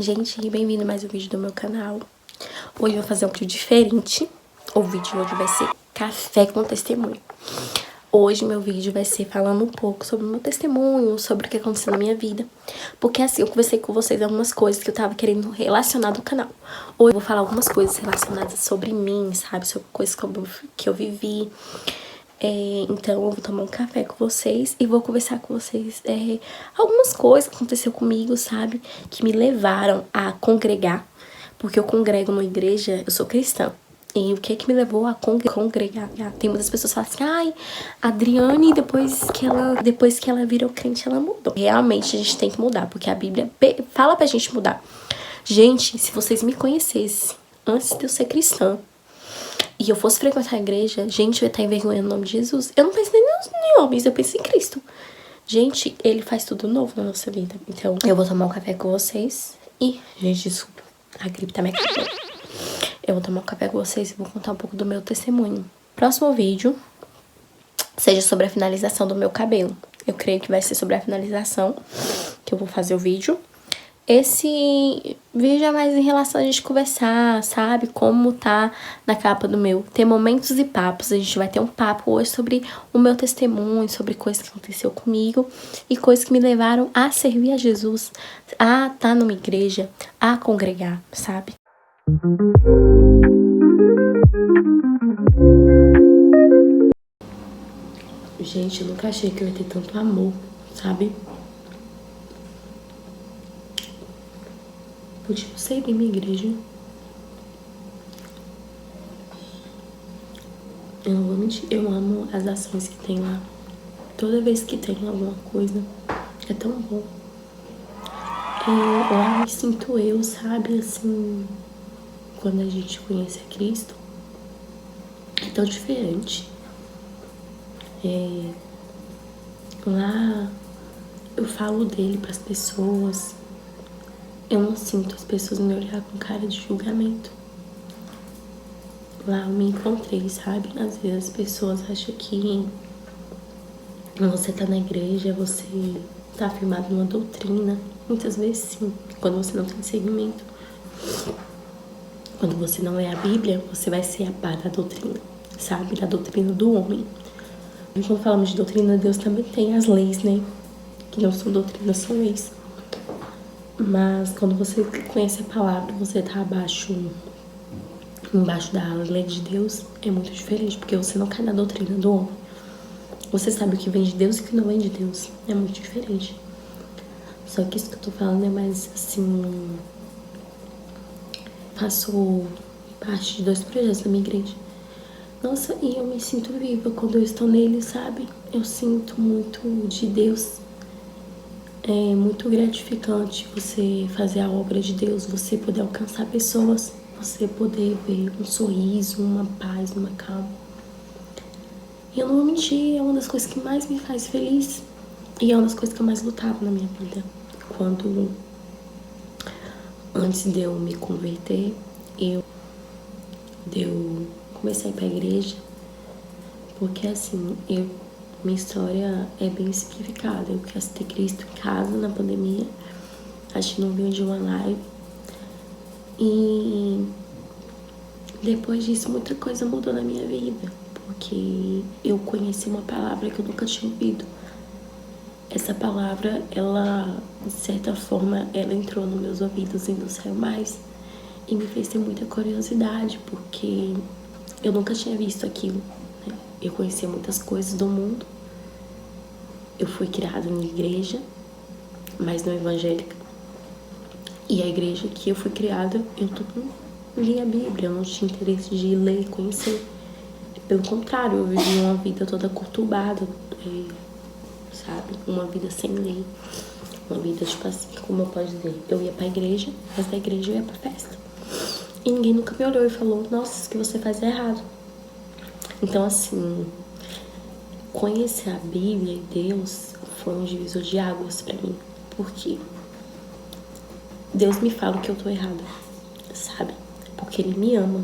Gente, bem-vindo a mais um vídeo do meu canal. Hoje eu vou fazer um vídeo diferente. O vídeo de hoje vai ser café com testemunho. Hoje meu vídeo vai ser falando um pouco sobre o meu testemunho, sobre o que aconteceu na minha vida. Porque assim, eu conversei com vocês algumas coisas que eu tava querendo relacionar no canal. Hoje eu vou falar algumas coisas relacionadas sobre mim, sabe? Sobre coisas que eu vivi. Então eu vou tomar um café com vocês e vou conversar com vocês algumas coisas que aconteceu comigo, sabe? Que me levaram a congregar, porque eu congrego numa igreja, eu sou cristã. E o que me levou a congregar? Tem muitas pessoas que falam assim, ai, a Adriane, depois que ela virou crente, ela mudou. Realmente a gente tem que mudar, porque a Bíblia fala pra gente mudar. Gente, se vocês me conhecessem antes de eu ser cristã, e eu fosse frequentar a igreja, gente, eu ia estar envergonhando o nome de Jesus. Eu não penso nem nos homens, eu penso em Cristo. Gente, ele faz tudo novo na nossa vida. Então, eu vou tomar um café com vocês. E, gente, desculpa, a gripe tá me acabando. Eu vou tomar um café com vocês e vou contar um pouco do meu testemunho. Próximo vídeo seja sobre a finalização do meu cabelo. Eu creio que vai ser sobre a finalização que eu vou fazer o vídeo. Esse vídeo é mais em relação a gente conversar, sabe? Como tá na capa do meu. Tem momentos e papos. A gente vai ter um papo hoje sobre o meu testemunho, sobre coisas que aconteceu comigo e coisas que me levaram a servir a Jesus, a estar numa igreja, a congregar, sabe? Gente, eu nunca achei que eu ia ter tanto amor, sabe? Podia sair da minha igreja. Eu não vou mentir, eu amo as ações que tem lá. Toda vez que tem alguma coisa, é tão bom. Lá me sinto eu, sabe, assim, quando a gente conhece a Cristo, é tão diferente. Lá eu falo dele pras pessoas. Eu não sinto as pessoas me olhar com cara de julgamento. Lá eu me encontrei, sabe? Às vezes as pessoas acham que você tá na igreja, você tá firmado numa doutrina. Muitas vezes sim, quando você não tem seguimento. Quando você não lê a Bíblia, você vai ser a par da doutrina, sabe? Da doutrina do homem. E quando falamos de doutrina, Deus também tem as leis, né? Que não são doutrinas, são leis. Mas quando você conhece a palavra, você tá embaixo da lei de Deus, é muito diferente, porque você não cai na doutrina do homem. Você sabe o que vem de Deus e o que não vem de Deus. É muito diferente. Só que isso que eu tô falando é mais assim... Faço parte de 2 projetos da minha igreja. Nossa, e eu me sinto viva quando eu estou nele, sabe? Eu sinto muito de Deus. É muito gratificante você fazer a obra de Deus, você poder alcançar pessoas, você poder ver um sorriso, uma paz, uma calma. E eu não vou mentir, é uma das coisas que mais me faz feliz. E é uma das coisas que eu mais lutava na minha vida. Antes de eu me converter, eu comecei a ir pra igreja. Porque assim, minha história é bem simplificada. Eu quero ter Cristo em casa na pandemia. Acho que não veio de uma live. E depois disso, muita coisa mudou na minha vida. Porque eu conheci uma palavra que eu nunca tinha ouvido. Essa palavra, ela, de certa forma, ela entrou nos meus ouvidos e não saiu mais. E me fez ter muita curiosidade, porque eu nunca tinha visto aquilo. Eu conhecia muitas coisas do mundo. Eu fui criada em igreja, mas não evangélica. E a igreja que eu fui criada, eu não li a Bíblia, eu não tinha interesse de ler e conhecer. Pelo contrário, eu vivi uma vida toda conturbada, sabe? Uma vida sem lei. Uma vida, tipo assim, como eu posso dizer? Eu ia pra igreja, mas da igreja eu ia pra festa. E ninguém nunca me olhou e falou, nossa, isso que você faz é errado. Então, assim, conhecer a Bíblia e Deus foi um divisor de águas pra mim. Porque Deus me fala que eu tô errada, sabe? Porque Ele me ama.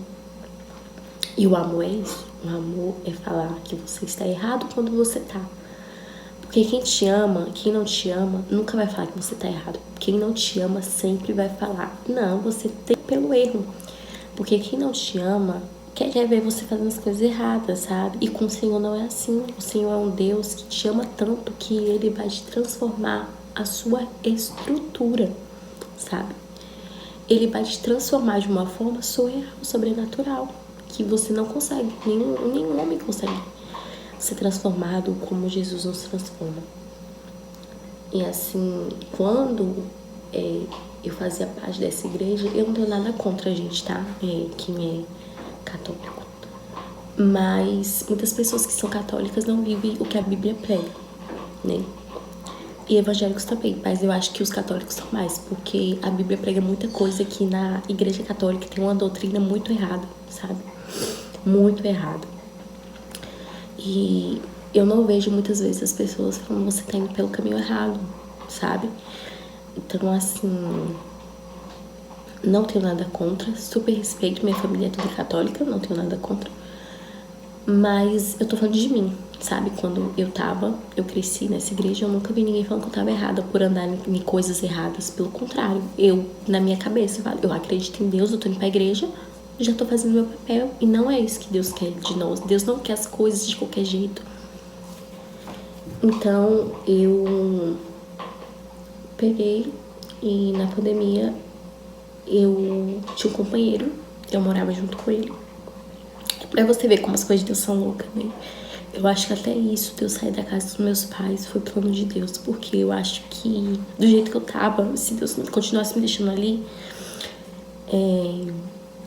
E o amor é isso. O amor é falar que você está errado quando você tá. Porque quem te ama, quem não te ama, nunca vai falar que você tá errado. Quem não te ama sempre vai falar, não, você tem pelo erro. Porque quem não te ama quer ver você fazendo as coisas erradas, sabe? E com o Senhor não é assim. O Senhor é um Deus que te ama tanto que Ele vai te transformar a sua estrutura, sabe? Ele vai te transformar de uma forma surreal, sobrenatural, que você não consegue, nenhum homem consegue ser transformado como Jesus nos transforma. E assim, quando eu fazia parte dessa igreja, eu não tenho nada contra a gente, tá? Quem é católico. Mas muitas pessoas que são católicas não vivem o que a Bíblia prega, né? E evangélicos também, mas eu acho que os católicos são mais, porque a Bíblia prega muita coisa que na igreja católica tem uma doutrina muito errada, sabe? Muito errada. E eu não vejo muitas vezes as pessoas falando, você tá indo pelo caminho errado, sabe? Então, assim, não tenho nada contra, super respeito, minha família é toda católica, não tenho nada contra. Mas eu tô falando de mim, sabe? Quando eu cresci nessa igreja, eu nunca vi ninguém falando que eu tava errada por andar em coisas erradas. Pelo contrário, na minha cabeça, eu acredito em Deus, eu tô indo pra igreja, já tô fazendo meu papel. E não é isso que Deus quer de nós. Deus não quer as coisas de qualquer jeito. Então, eu peguei e na pandemia eu tinha um companheiro, eu morava junto com ele. Pra você ver como as coisas de Deus são loucas, né? Eu acho que até isso, de eu sair da casa dos meus pais, foi plano de Deus. Porque eu acho que, do jeito que eu tava, se Deus continuasse me deixando ali,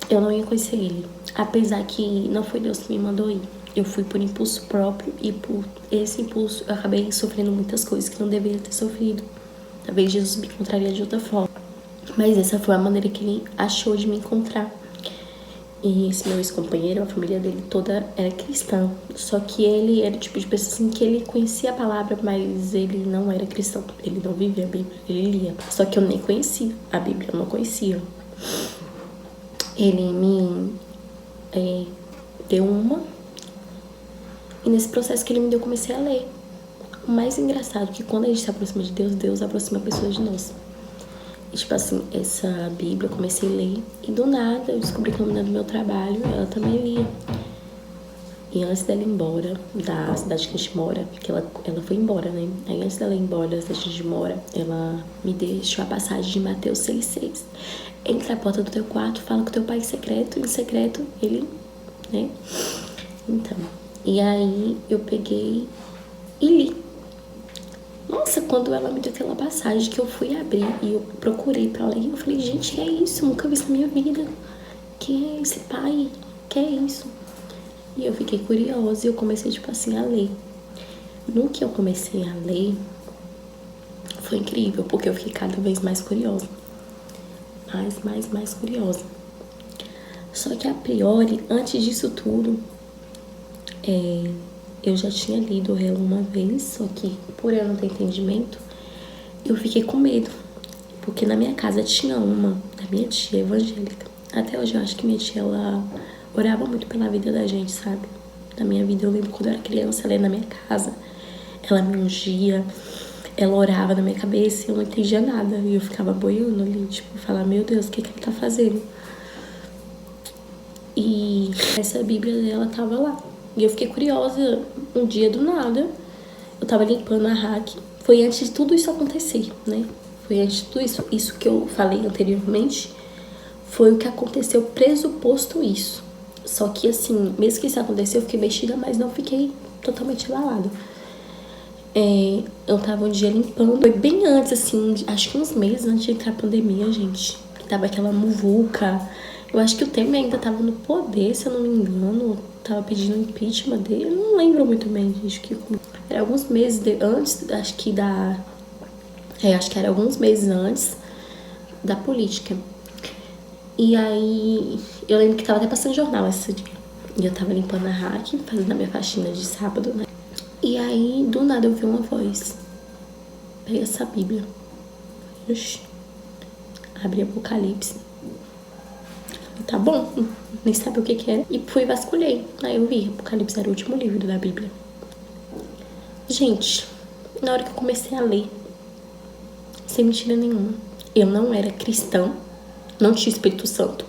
eu não ia conhecer ele. Apesar que não foi Deus que me mandou ir. Eu fui por impulso próprio e por esse impulso eu acabei sofrendo muitas coisas que não deveria ter sofrido. Talvez Jesus me encontraria de outra forma. Mas essa foi a maneira que ele achou de me encontrar. E esse meu ex-companheiro, a família dele toda era cristã. Só que ele era o tipo de pessoa assim que ele conhecia a palavra, mas ele não era cristão. Ele não vivia a Bíblia, ele lia. Só que eu nem conhecia a Bíblia, eu não conhecia. Ele me deu uma. E nesse processo que ele me deu, eu comecei a ler. O mais engraçado é que quando a gente se aproxima de Deus, Deus aproxima pessoas de nós. E, tipo assim, essa Bíblia eu comecei a ler e do nada eu descobri que a menina do meu trabalho, ela também lia. E antes dela ir embora da cidade que a gente mora, porque ela foi embora, né? Aí antes dela ir embora da cidade que a gente mora, ela me deixou a passagem de Mateus 6,6. Entra a porta do teu quarto, fala com teu pai em secreto, e em secreto ele, né? Então, e aí eu peguei e li. Nossa, quando ela me deu aquela passagem que eu fui abrir e eu procurei pra ler, eu falei, gente, que é isso? Eu nunca vi isso na minha vida. Quem é esse pai? Que é isso? E eu fiquei curiosa e eu comecei, tipo assim, a ler. No que eu comecei a ler, foi incrível, porque eu fiquei cada vez mais curiosa. Mais curiosa. Só que a priori, antes disso tudo, eu já tinha lido ela uma vez, só que por eu não ter entendimento, eu fiquei com medo. Porque na minha casa tinha uma da minha tia evangélica. Até hoje eu acho que minha tia, ela orava muito pela vida da gente, sabe? Na minha vida, eu lembro quando eu era criança, ela ia na minha casa, ela me ungia, ela orava na minha cabeça e eu não entendia nada. E eu ficava boiando ali, tipo, falar, meu Deus, o que ela tá fazendo? E essa Bíblia dela tava lá. E eu fiquei curiosa, um dia do nada, eu tava limpando a rack. Foi antes de tudo isso acontecer, né? Foi antes de tudo isso. Isso que eu falei anteriormente foi o que aconteceu, pressuposto isso. Só que assim, mesmo que isso aconteceu, eu fiquei mexida, mas não fiquei totalmente abalada. Eu tava um dia limpando, foi bem antes, assim, acho que uns meses antes de entrar a pandemia, gente. Que tava aquela muvuca. Eu acho que o Temer ainda tava no poder, se eu não me engano. Tava pedindo impeachment dele. Eu não lembro muito bem, gente. Era alguns meses antes, acho que era alguns meses antes da política. E aí, eu lembro que tava até passando jornal esse dia. E eu tava limpando a rack, fazendo a minha faxina de sábado, né? E aí, do nada, eu vi uma voz. Pega essa Bíblia. Oxi. Abri Apocalipse. Tá bom, nem sabe o que era. E fui e vasculhei. Aí eu vi, Apocalipse era o último livro da Bíblia. Gente, na hora que eu comecei a ler, sem mentira nenhuma, eu não era cristã, não tinha Espírito Santo.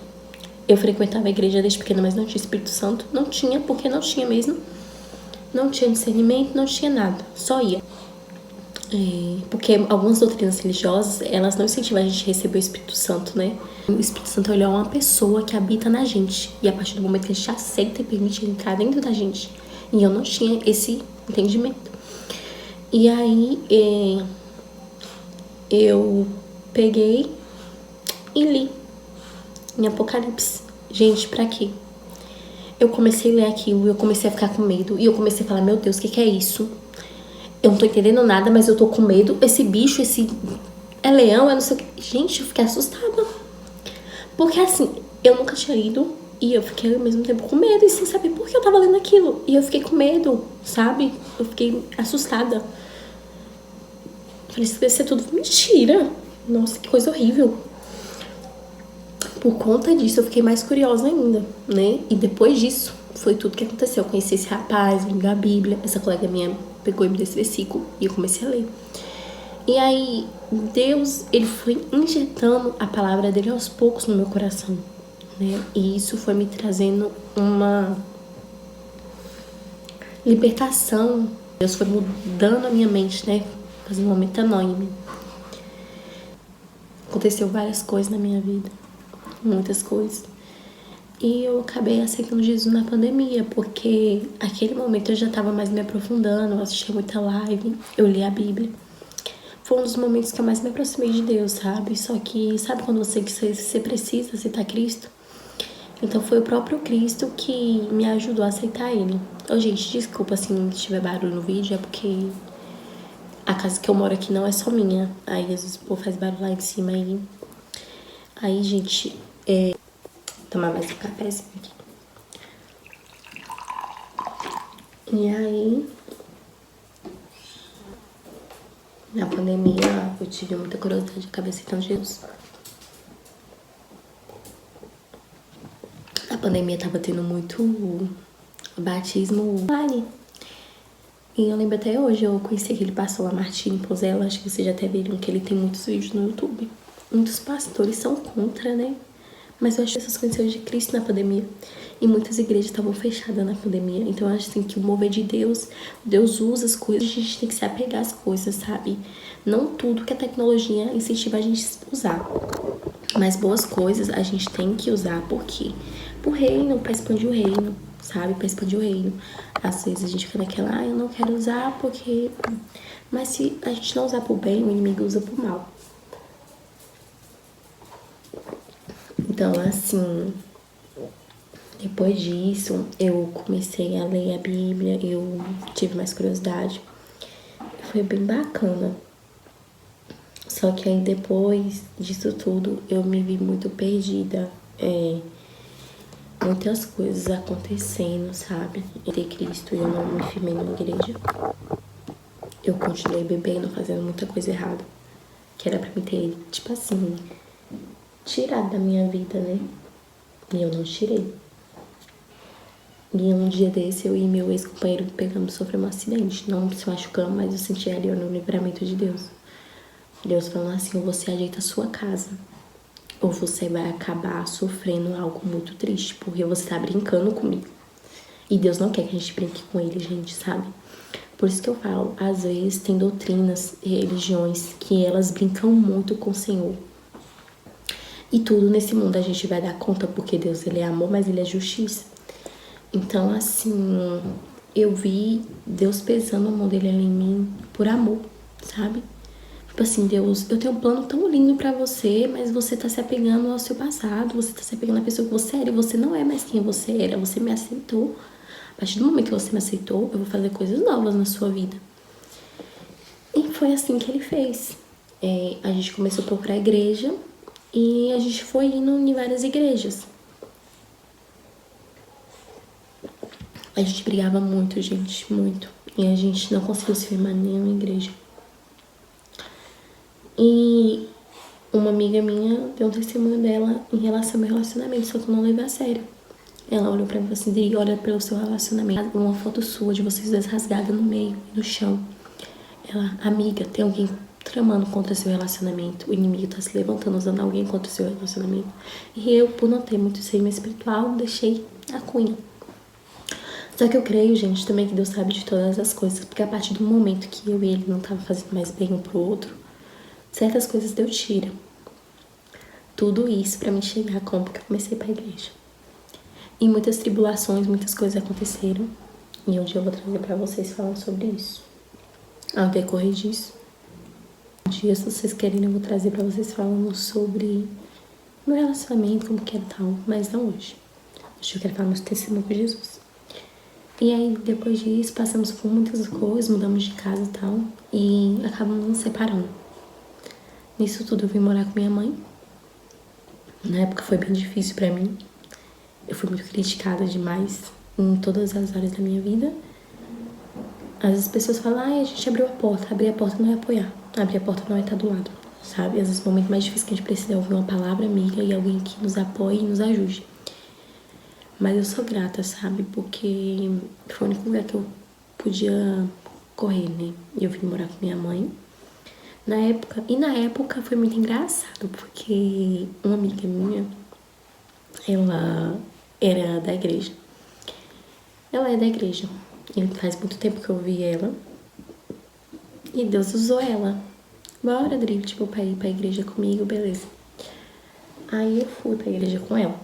Eu frequentava a igreja desde pequena, mas não tinha Espírito Santo. Não tinha, porque não tinha mesmo. Não tinha discernimento, não tinha nada. Só ia. Porque algumas doutrinas religiosas, elas não incentivam a gente a receber o Espírito Santo, né? O Espírito Santo, ele é uma pessoa que habita na gente. E a partir do momento que a gente aceita e permite ele entrar dentro da gente. E eu não tinha esse entendimento. E aí, eu peguei e li em Apocalipse. Gente, pra quê? Eu comecei a ler aquilo e eu comecei a ficar com medo. E eu comecei a falar, meu Deus, o que é isso? Eu não tô entendendo nada, mas eu tô com medo. Esse bicho, é leão, é não sei o que. Gente, eu fiquei assustada. Porque assim, eu nunca tinha lido e eu fiquei ao mesmo tempo com medo e sem saber por que eu tava lendo aquilo. E eu fiquei com medo, sabe? Eu fiquei assustada. Falei, isso deve ser tudo mentira. Nossa, que coisa horrível. Por conta disso, eu fiquei mais curiosa ainda, né? E depois disso, foi tudo que aconteceu. Eu conheci esse rapaz, vim a Bíblia. Essa colega minha pegou e me deu esse versículo e eu comecei a ler. E aí, Deus, ele foi injetando a palavra dele aos poucos no meu coração, né? E isso foi me trazendo uma libertação. Deus foi mudando a minha mente, né? Fazendo uma metanoia em mim. Aconteceu várias coisas na minha vida. Muitas coisas. E eu acabei aceitando Jesus na pandemia, porque aquele momento eu já estava mais me aprofundando, eu assistia muita live, eu li a Bíblia. Foi um dos momentos que eu mais me aproximei de Deus, sabe? Só que, sabe quando você precisa aceitar Cristo? Então foi o próprio Cristo que me ajudou a aceitar Ele. Ô, gente, desculpa se tiver barulho no vídeo, é porque a casa que eu moro aqui não é só minha. Aí às vezes o povo faz barulho lá em cima aí. Aí, gente, tomar mais um cafezinho aqui. E aí, na pandemia, eu tive muita curiosidade, acabei aceitando Jesus. Na pandemia tava tendo muito batismo online. E eu lembro até hoje, eu conheci aquele pastor Lamartine Pozella, acho que vocês já até viram que ele tem muitos vídeos no YouTube. Muitos pastores são contra, né? Mas eu acho que essas conheceram de Cristo na pandemia. E muitas igrejas estavam fechadas na pandemia. Então eu acho assim, que o mover de Deus, Deus usa as coisas, a gente tem que se apegar às coisas, sabe? Não tudo que a tecnologia incentiva a gente a usar. Mas boas coisas a gente tem que usar. Por quê? Pro reino, pra expandir o reino, sabe? Pra expandir o reino. Às vezes a gente fica naquela, eu não quero usar porque... Mas se a gente não usar pro bem, o inimigo usa pro mal. Então, assim, depois disso, eu comecei a ler a Bíblia, eu tive mais curiosidade. Foi bem bacana. Só que aí, depois disso tudo, eu me vi muito perdida. Muitas coisas acontecendo, sabe? Eu dei Cristo e eu não me firmei numa igreja. Eu continuei bebendo, fazendo muita coisa errada. Que era pra me ter, tipo assim... tirado da minha vida, né? E eu não tirei. E um dia desse, eu e meu ex-companheiro pegamos, sofremos um acidente. Não se machucamos, mas eu senti ali no livramento de Deus. Deus falando assim, ou você ajeita a sua casa, ou você vai acabar sofrendo algo muito triste, porque você tá brincando comigo. E Deus não quer que a gente brinque com ele, gente, sabe? Por isso que eu falo, às vezes tem doutrinas, religiões, que elas brincam muito com o Senhor. E tudo nesse mundo a gente vai dar conta, porque Deus, ele é amor, mas ele é justiça. Então, assim, eu vi Deus pesando a mão dele ali em mim por amor, sabe? Tipo assim, Deus, eu tenho um plano tão lindo pra você, mas você tá se apegando ao seu passado, você tá se apegando à pessoa que você era, e você não é mais quem você era, você me aceitou. A partir do momento que você me aceitou, eu vou fazer coisas novas na sua vida. E foi assim que ele fez. A gente começou a procurar a igreja, e a gente foi indo em várias igrejas. A gente brigava muito, gente, muito. E a gente não conseguiu se firmar em nenhuma igreja. E uma amiga minha deu um testemunho dela em relação ao meu relacionamento, só que eu não levei a sério. Ela olhou pra mim e falou assim, Dri, olha pelo seu relacionamento. Uma foto sua de vocês dois rasgada no meio, no chão. Ela, amiga, tem alguém tramando contra seu relacionamento. O inimigo tá se levantando, usando alguém contra o seu relacionamento. E eu, por não ter muito seio espiritual, deixei a cunha. Só que eu creio, gente, também que Deus sabe de todas as coisas. Porque a partir do momento que eu e ele não tava fazendo mais bem um pro outro, certas coisas Deus tira. Tudo isso pra mim chegar como que eu comecei pra igreja. E muitas tribulações, muitas coisas aconteceram. E um dia eu vou trazer pra vocês falando sobre isso. Ao decorrer disso, um dia, se vocês querem, eu vou trazer pra vocês falando sobre meu relacionamento, como que era e tal. Mas não hoje. Hoje eu quero falar meu testemunho com Jesus. E aí, depois disso, passamos por muitas coisas, mudamos de casa e tal. E acabamos nos separando. Nisso tudo, eu vim morar com minha mãe. Na época foi bem difícil pra mim. Eu fui muito criticada demais em todas as áreas da minha vida. Às vezes as pessoas falam, a gente abriu a porta. Abrir a porta não é apoiar. Abrir a porta não é estar do lado, sabe? Às vezes o momento mais difícil que a gente precisa é ouvir uma palavra amiga e alguém que nos apoie e nos ajude. Mas eu sou grata, sabe? Porque foi o único lugar que eu podia correr, né? Eu vim morar com minha mãe. Na época foi muito engraçado, porque uma amiga minha, ela era da igreja. Ela é da igreja. E faz muito tempo que eu vi ela. E Deus usou ela. Bora, Dri, tipo, pra ir pra igreja comigo, beleza. Aí eu fui pra igreja com ela.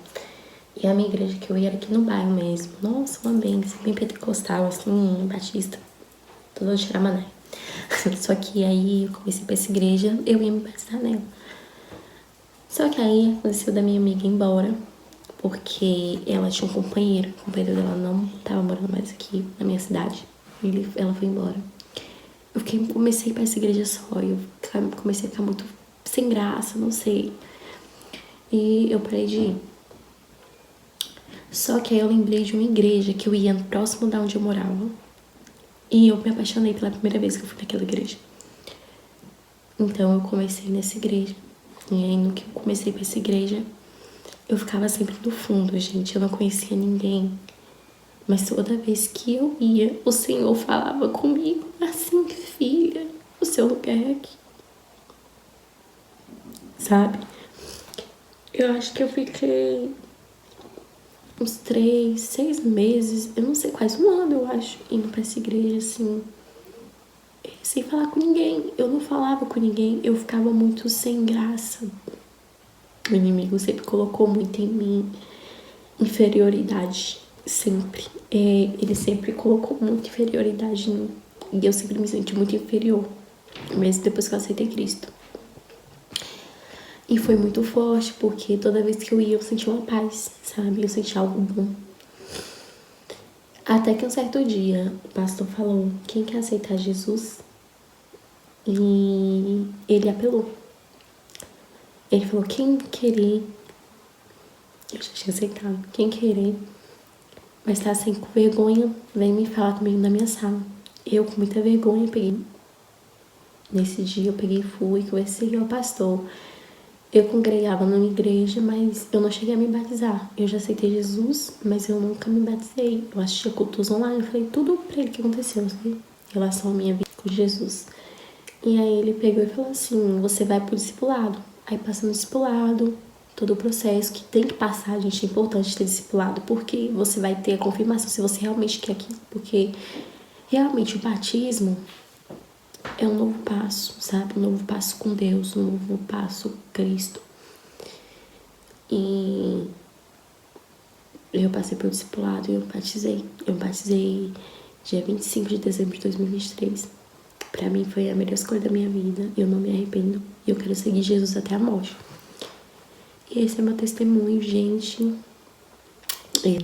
E a minha igreja que eu ia era aqui no bairro mesmo. Nossa, uma bênção, bem pentecostal, assim, batista. Toda de Xaramané. Só que aí eu comecei pra essa igreja, eu ia me batizar nela. Só que aí aconteceu da minha amiga ir embora, porque ela tinha um companheiro. O companheiro dela não tava morando mais aqui na minha cidade. Ela foi embora. Comecei pra essa igreja só, eu comecei a ficar muito sem graça, não sei. E eu parei de ir. Só que aí eu lembrei de uma igreja que eu ia próximo da onde eu morava. E eu me apaixonei pela primeira vez que eu fui naquela igreja. Então eu comecei nessa igreja. E aí no que eu comecei pra essa igreja, eu ficava sempre no fundo, gente. Eu não conhecia ninguém. Mas toda vez que eu ia, o Senhor falava comigo assim, filha, o seu lugar é aqui. Sabe? Eu acho que eu fiquei uns 3, 6 meses, eu não sei, quase um ano, eu acho, indo pra essa igreja, assim, sem falar com ninguém. Eu não falava com ninguém, eu ficava muito sem graça. O inimigo sempre colocou muito em mim inferioridade, sempre. Ele sempre colocou muita inferioridade em mim. E eu sempre me senti muito inferior, mesmo depois que eu aceitei Cristo. E foi muito forte, porque toda vez que eu ia, eu sentia uma paz, sabe? Eu sentia algo bom. Até que um certo dia, o pastor falou, quem quer aceitar Jesus? E ele apelou. Ele falou, quem querer, eu já tinha aceitado, quem querer, mas tá sem vergonha, vem me falar comigo na minha sala. Eu, com muita vergonha, peguei. Nesse dia, eu peguei e fui, conversei com o pastor. Eu congregava numa igreja, mas eu não cheguei a me batizar. Eu já aceitei Jesus, mas eu nunca me batizei. Eu assistia cultos online, eu falei tudo pra ele que aconteceu, sabe? Em relação à minha vida com Jesus. E aí ele pegou e falou assim, você vai pro discipulado. Aí passa no discipulado, todo o processo que tem que passar, gente, é importante ter discipulado, porque você vai ter a confirmação se você realmente quer aquilo. Porque realmente o batismo é um novo passo, sabe? Um novo passo com Deus, um novo passo com Cristo. E eu passei pelo discipulado e eu batizei. Eu batizei dia 25 de dezembro de 2023. Pra mim foi a melhor escolha da minha vida. Eu não me arrependo. E eu quero seguir Jesus até a morte. E esse é meu testemunho, gente. E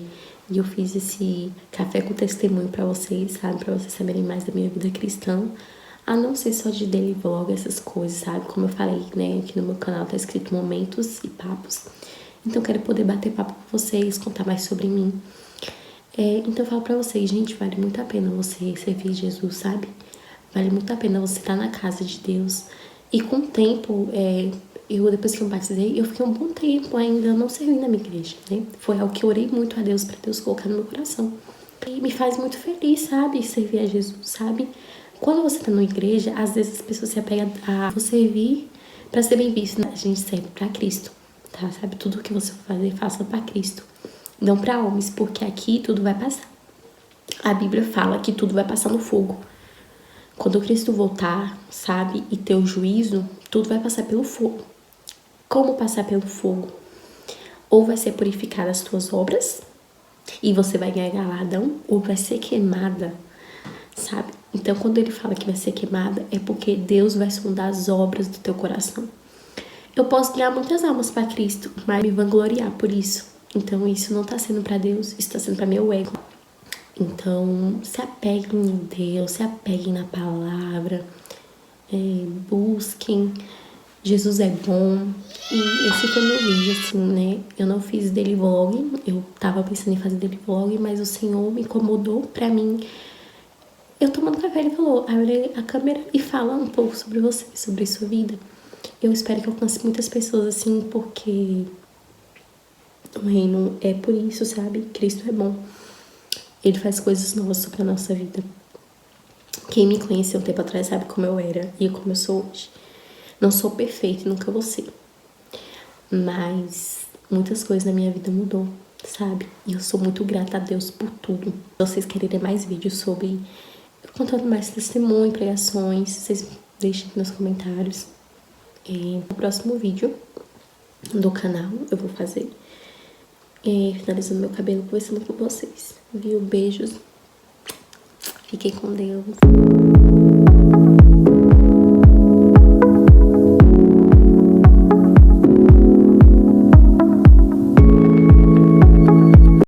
eu fiz esse café com testemunho pra vocês, sabe? Pra vocês saberem mais da minha vida cristã. A não ser só de daily vlog, essas coisas, sabe? Como eu falei, né? Aqui no meu canal tá escrito momentos e papos. Então eu quero poder bater papo com vocês, contar mais sobre mim. Então eu falo pra vocês, gente, vale muito a pena você servir Jesus, sabe? Vale muito a pena você estar na casa de Deus. E com o tempo, depois que eu batizei, eu fiquei um bom tempo ainda não servindo na minha igreja, né? Foi algo que eu orei muito a Deus, pra Deus colocar no meu coração. E me faz muito feliz, sabe? Servir a Jesus, sabe? Quando você tá numa igreja, às vezes as pessoas se apegam a você vir pra ser bem visto, né? A gente serve pra Cristo, tá? Sabe? Tudo que você for fazer, faça pra Cristo. Não pra homens, porque aqui tudo vai passar. A Bíblia fala que tudo vai passar no fogo. Quando Cristo voltar, sabe, e ter o juízo, tudo vai passar pelo fogo. Como passar pelo fogo? Ou vai ser purificada as tuas obras e você vai ganhar galardão, ou vai ser queimada, sabe? Então, quando ele fala que vai ser queimada, é porque Deus vai sondar as obras do teu coração. Eu posso ganhar muitas almas para Cristo, mas me vangloriar por isso. Então, isso não tá sendo para Deus, isso tá sendo para meu ego. Então, se apeguem em Deus, se apeguem na palavra, busquem. Jesus é bom. E esse foi meu vídeo, assim, né? Eu não fiz daily vlog, eu tava pensando em fazer daily vlog, mas o Senhor me incomodou pra mim. Eu tomando café, ele falou, abre a câmera e fala um pouco sobre você, sobre sua vida. Eu espero que alcance muitas pessoas, assim, porque o reino é por isso, sabe? Cristo é bom. Ele faz coisas novas sobre a nossa vida. Quem me conheceu um tempo atrás sabe como eu era e como eu sou hoje. Não sou perfeita e nunca vou ser. Mas muitas coisas na minha vida mudou, sabe? E eu sou muito grata a Deus por tudo. Se vocês querem mais vídeos sobre... eu contando mais testemunho, pregações, vocês deixem aqui nos comentários. E no próximo vídeo do canal eu vou fazer finalizando meu cabelo, conversando com vocês. Viu? Beijos. Fiquem com Deus.